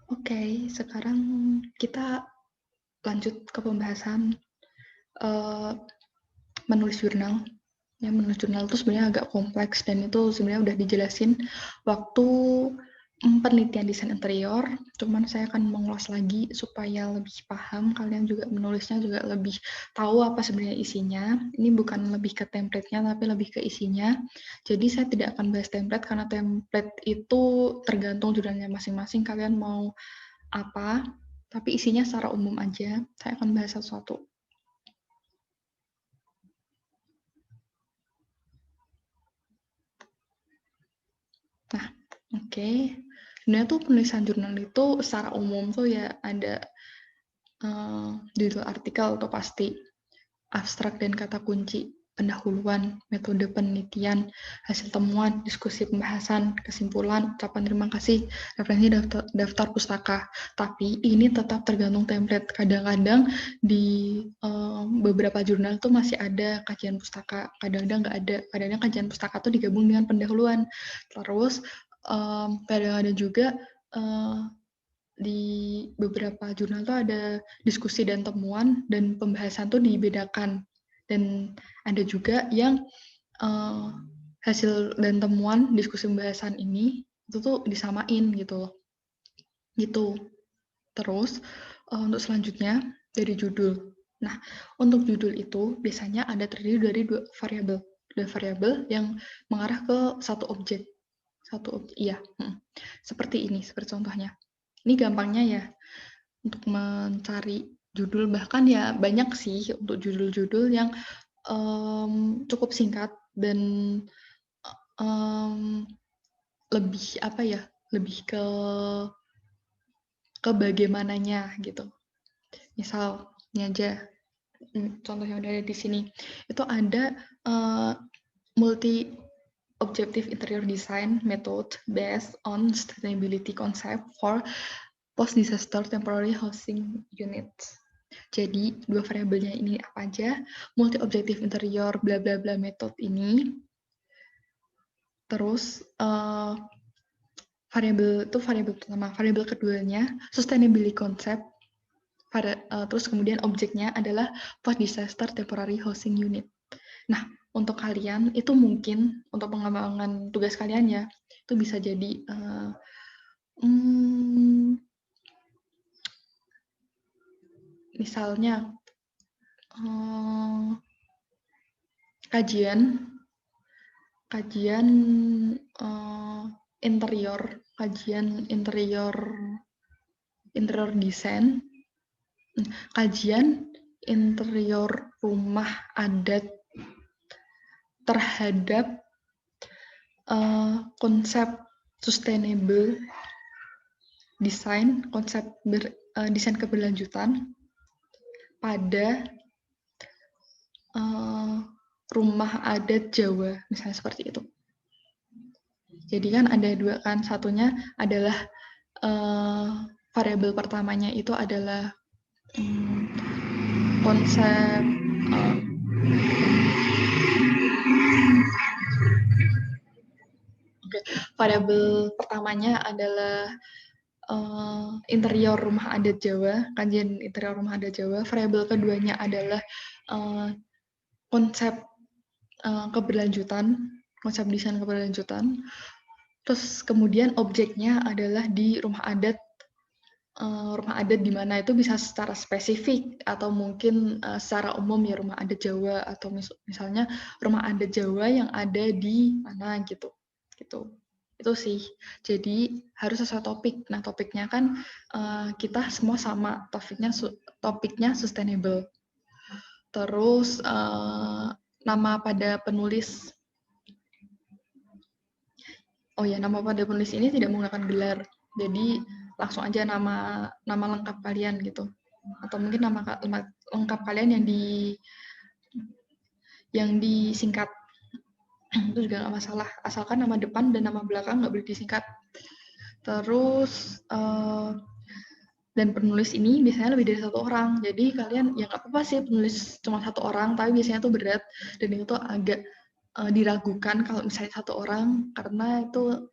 Oke, sekarang kita lanjut ke pembahasan uh, menulis jurnal. Ya, menulis jurnal itu sebenarnya agak kompleks dan itu sebenarnya udah dijelasin waktu penelitian desain interior. Cuman saya akan mengulas lagi supaya lebih paham, kalian juga menulisnya juga lebih tahu apa sebenarnya isinya. Ini bukan lebih ke template-nya, tapi lebih ke isinya. Jadi saya tidak akan bahas template karena template itu tergantung jurnalnya masing-masing. Kalian mau apa, tapi isinya secara umum aja. Saya akan bahas satu-satu. Nah, oke. Sebenarnya tuh penulisan jurnal itu secara umum tuh ya ada judul artikel tuh pasti, abstrak dan kata kunci, pendahuluan, metode penelitian, hasil temuan, diskusi pembahasan, kesimpulan, ucapan terima kasih, referensi daftar pustaka. Tapi ini tetap tergantung template. Kadang-kadang di beberapa jurnal tuh masih ada kajian pustaka, kadang-kadang nggak ada. Kadang-kadang kajian pustaka tuh digabung dengan pendahuluan. Terus kadang-kadang juga di beberapa jurnal tuh ada diskusi dan temuan dan pembahasan tuh dibedakan, dan ada juga yang hasil dan temuan diskusi pembahasan ini itu tuh disamain gitu loh, gitu. Terus untuk selanjutnya dari judul. Nah, untuk judul itu biasanya ada terdiri dari dua variabel yang mengarah ke satu objek. Iya. Seperti ini, seperti contohnya. Ini gampangnya ya, untuk mencari judul, bahkan ya banyak sih untuk judul-judul yang cukup singkat dan lebih apa ya, lebih ke bagaimananya gitu. Misal ini aja contoh yang udah ada di sini, itu ada multi objective interior design method based on sustainability concept for post-disaster temporary housing units. Jadi, dua variabelnya ini apa aja? Multi-objective interior bla bla bla method ini. Terus, variabel pertama. Variabel keduanya, sustainability concept. Terus kemudian objeknya adalah post-disaster temporary housing unit. Nah, untuk kalian, itu mungkin untuk pengembangan tugas kalian ya, itu bisa jadi misalnya kajian interior, interior desain, kajian interior rumah adat terhadap konsep sustainable design, konsep desain keberlanjutan pada rumah adat Jawa, misalnya seperti itu. Jadi kan ada dua kan, satunya adalah variabel pertamanya itu adalah konsep variabel pertamanya adalah interior rumah adat Jawa, kajian interior rumah adat Jawa. Variabel keduanya adalah konsep keberlanjutan, konsep desain keberlanjutan. Terus kemudian objeknya adalah di rumah adat di mana itu bisa secara spesifik atau mungkin secara umum ya rumah adat Jawa, atau misalnya rumah adat Jawa yang ada di mana gitu. Itu sih. Jadi harus sesuai topik. Nah, topiknya kan kita semua sama. Topiknya sustainable. Terus nama pada penulis. Oh ya, nama pada penulis ini tidak menggunakan gelar. Jadi langsung aja nama lengkap kalian gitu. Atau mungkin nama lengkap kalian yang disingkat. Itu juga nggak masalah. Asalkan nama depan dan nama belakang nggak boleh disingkat. Terus dan penulis ini biasanya lebih dari satu orang. Jadi kalian ya nggak apa-apa sih penulis cuma satu orang, tapi biasanya tuh berat dan itu tuh agak diragukan kalau misalnya satu orang, karena itu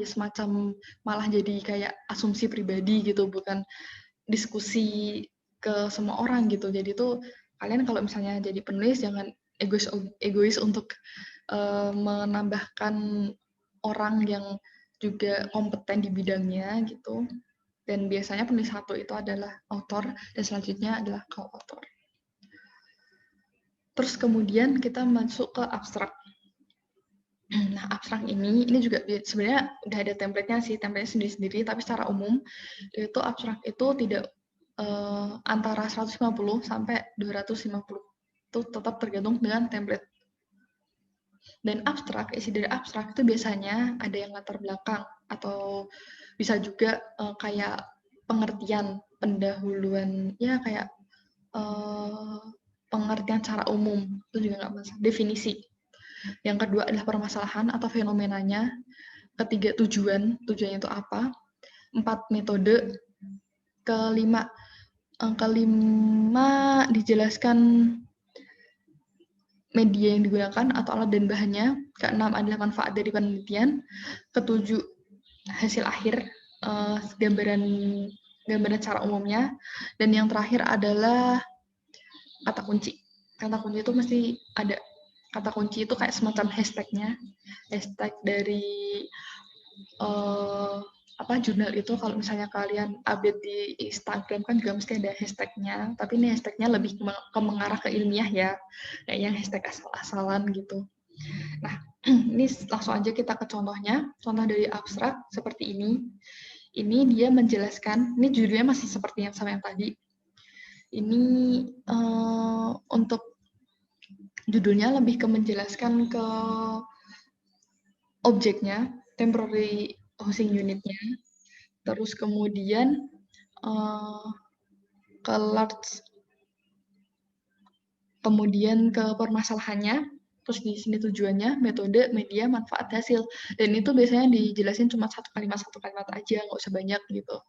semacam malah jadi kayak asumsi pribadi gitu, bukan diskusi ke semua orang gitu. Jadi tuh kalian kalau misalnya jadi penulis jangan egois untuk menambahkan orang yang juga kompeten di bidangnya gitu. Dan biasanya penulis satu itu adalah author dan selanjutnya adalah co-author. Terus kemudian kita masuk ke abstrak. Nah, abstrak ini juga sebenarnya udah ada template-nya sih, template-nya sendiri-sendiri, tapi secara umum itu abstrak itu tidak antara 150 sampai 250. Itu tetap tergantung dengan template. Dan abstrak, isi dari abstrak itu biasanya ada yang latar belakang atau bisa juga kayak pengertian, pendahuluan, ya kayak pengertian secara umum, itu juga nggak masalah. Definisi. Yang kedua adalah permasalahan atau fenomenanya. Ketiga tujuannya itu apa. 4 metode. Kelima dijelaskan media yang digunakan atau alat dan bahannya. Keenam adalah manfaat dari penelitian. Ketujuh hasil akhir, gambaran secara umumnya. Dan yang terakhir adalah kata kunci. Kata kunci itu mesti ada. Kata kunci itu kayak semacam hashtag-nya. Hashtag dari jurnal itu. Kalau misalnya kalian update di Instagram kan juga mesti ada hashtag-nya. Tapi ini hashtag-nya lebih mengarah ke ilmiah ya. Kayak yang hashtag asal-asalan gitu. Nah, ini langsung aja kita ke contohnya. Contoh dari abstrak seperti ini. Ini dia menjelaskan, ini judulnya masih seperti yang sama yang tadi. Ini untuk judulnya lebih ke menjelaskan ke objeknya, temporary housing unitnya, terus kemudian ke large, kemudian ke permasalahannya, terus di sini tujuannya, metode, media, manfaat, hasil. Dan itu biasanya dijelasin cuma satu kalimat aja, nggak usah banyak gitu.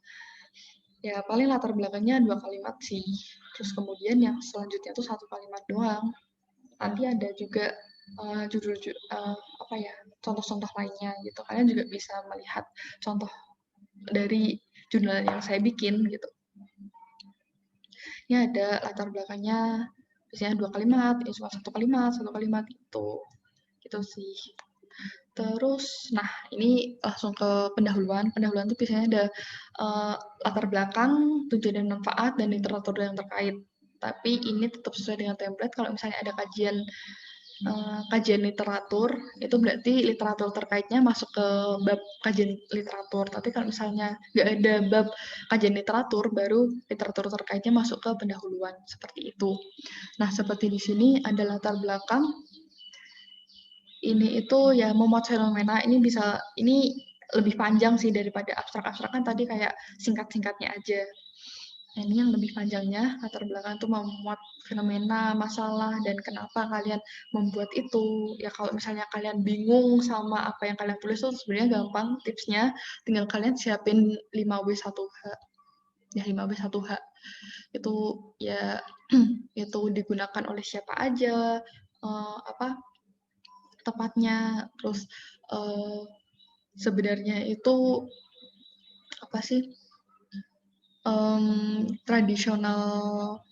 Ya paling latar belakangnya 2 kalimat sih. Terus kemudian yang selanjutnya tuh 1 kalimat doang. Nanti ada juga contoh-contoh lainnya gitu. Kalian juga bisa melihat contoh dari jurnal yang saya bikin gitu. Ini ada latar belakangnya biasanya 2 kalimat, ini cuma 1 kalimat gitu sih. Terus, nah ini langsung ke pendahuluan. Pendahuluan itu biasanya ada latar belakang, tujuan dan manfaat, dan literatur yang terkait. Tapi ini tetap sesuai dengan template. Kalau misalnya ada kajian literatur, itu berarti literatur terkaitnya masuk ke bab kajian literatur. Tapi kalau misalnya nggak ada bab kajian literatur, baru literatur terkaitnya masuk ke pendahuluan. Seperti itu. Nah, seperti di sini ada latar belakang. Ini itu ya memuat fenomena, ini lebih panjang sih daripada abstrak-abstrak kan tadi kayak singkat-singkatnya aja. Nah, ini yang lebih panjangnya, latar belakang itu memuat fenomena, masalah, dan kenapa kalian membuat itu. Ya kalau misalnya kalian bingung sama apa yang kalian tulis itu sebenarnya gampang, tipsnya tinggal kalian siapin 5W1H. Ya 5W1H. Itu ya itu digunakan oleh siapa aja, tepatnya, terus sebenarnya itu tradisional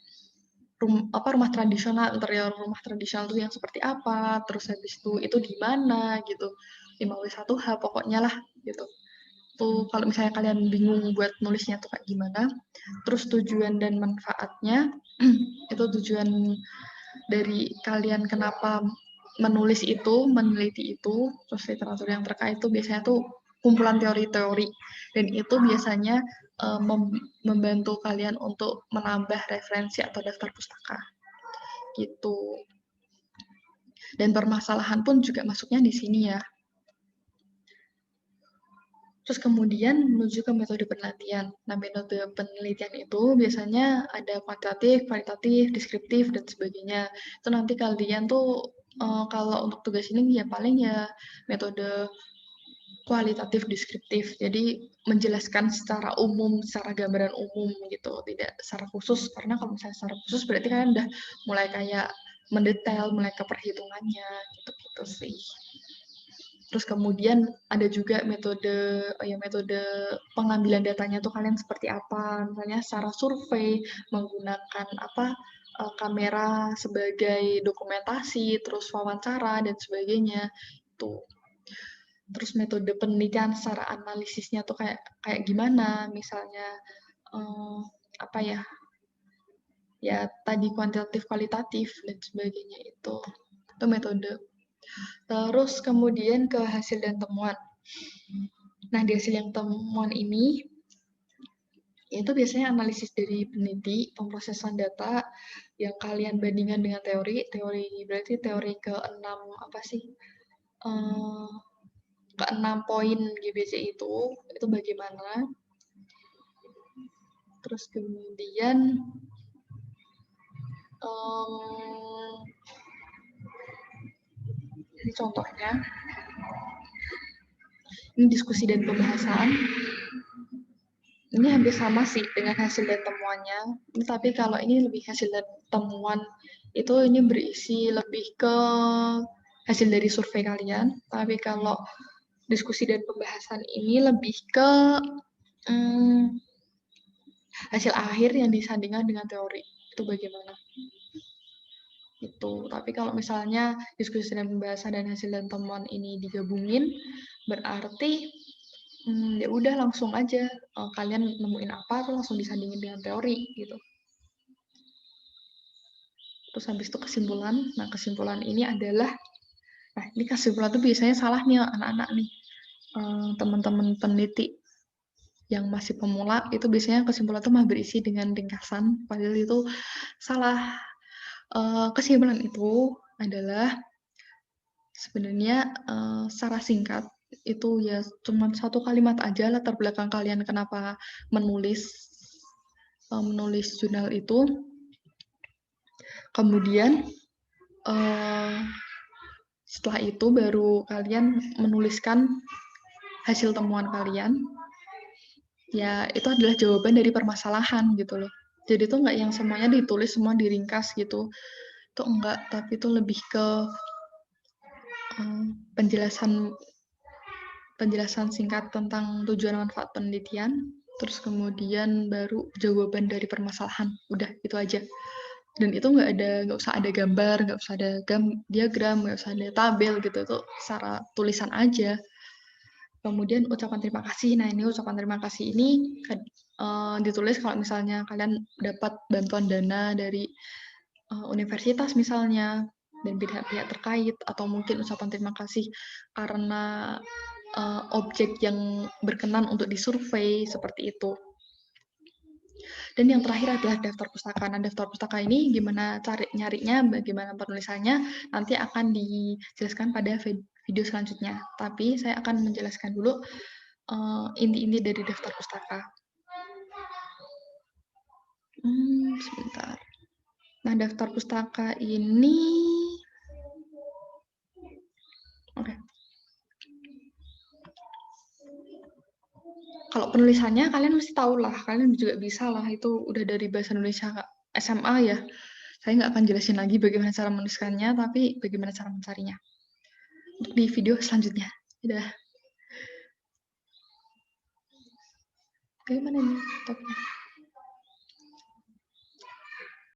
rumah tradisional, interior rumah tradisional itu yang seperti apa, terus habis itu di mana gitu, 5W1H pokoknya lah gitu. Tuh kalau misalnya kalian bingung buat nulisnya tuh kayak gimana, terus tujuan dan manfaatnya itu tujuan dari kalian kenapa menulis itu, meneliti itu, terus literatur yang terkait itu biasanya tuh kumpulan teori-teori, dan itu biasanya membantu kalian untuk menambah referensi atau daftar pustaka gitu. Dan permasalahan pun juga masuknya di sini ya. Terus kemudian menuju ke metode penelitian. Nah, metode penelitian itu biasanya ada kuantitatif, kualitatif, deskriptif, dan sebagainya. Itu nanti kalian tuh kalau untuk tugas ini ya paling ya metode kualitatif deskriptif. Jadi menjelaskan secara umum, secara gambaran umum gitu, tidak secara khusus. Karena kalau misalnya secara khusus berarti kalian udah mulai kayak mendetail, mulai ke perhitungannya, gitu-gitu sih. Terus kemudian ada juga metode pengambilan datanya tuh kalian seperti apa, misalnya secara survei, menggunakan kamera sebagai dokumentasi, terus wawancara dan sebagainya. Tuh. Terus metode penelitian secara analisisnya tuh kayak gimana, misalnya apa ya? Ya tadi kuantitatif, kualitatif dan sebagainya itu. Itu metode. Terus kemudian ke hasil dan temuan. Nah, di hasil yang temuan ini, itu biasanya analisis dari peneliti, pemrosesan data, yang kalian bandingkan dengan teori. Berarti teori ke-6 apa sih? Ke-6 poin GBC itu bagaimana? Terus kemudian ini contohnya. Ini diskusi dan pembahasan. Ini hampir sama sih dengan hasil dan temuannya. Tapi kalau ini lebih hasil dan temuan, itu ini berisi lebih ke hasil dari survei kalian. Tapi kalau diskusi dan pembahasan ini lebih ke hasil akhir yang disandingkan dengan teori. Itu bagaimana? Itu. Tapi kalau misalnya diskusi dan pembahasan dan hasil dan temuan ini digabungin, berarti ya udah langsung aja kalian nemuin apa tuh langsung disandingin dengan teori gitu. Terus habis itu kesimpulan. Nah, kesimpulan ini adalah ini kesimpulan tuh biasanya salah nih anak-anak nih. Teman-teman peneliti yang masih pemula itu biasanya kesimpulan tuh mah berisi dengan ringkasan, padahal itu salah. Kesimpulan itu adalah sebenarnya secara singkat itu ya cuma satu kalimat aja latar belakang kalian kenapa menulis jurnal itu. Kemudian setelah itu baru kalian menuliskan hasil temuan kalian. Ya itu adalah jawaban dari permasalahan gitu loh. Jadi itu nggak yang semuanya ditulis semua diringkas gitu. Itu enggak, tapi itu lebih ke penjelasan singkat tentang tujuan manfaat penelitian, terus kemudian baru jawaban dari permasalahan. Udah, itu aja. Dan itu nggak usah ada gambar, nggak usah ada diagram, nggak usah ada tabel gitu. Itu secara tulisan aja. Kemudian ucapan terima kasih. Nah, ini ucapan terima kasih ini ditulis kalau misalnya kalian dapat bantuan dana dari universitas misalnya, dan pihak-pihak terkait, atau mungkin ucapan terima kasih karena objek yang berkenan untuk disurvei, seperti itu. Dan yang terakhir adalah daftar pustaka. Nah, daftar pustaka ini gimana nyarinya, bagaimana penulisannya, nanti akan dijelaskan pada video selanjutnya. Tapi saya akan menjelaskan dulu inti-inti dari daftar pustaka. Sebentar. Nah, daftar pustaka ini kalau penulisannya kalian mesti tahu lah, kalian juga bisa lah, itu udah dari bahasa Indonesia SMA ya. Saya nggak akan jelasin lagi bagaimana cara menuliskannya, tapi bagaimana cara mencarinya. Untuk di video selanjutnya. Udah. Bagaimana nih?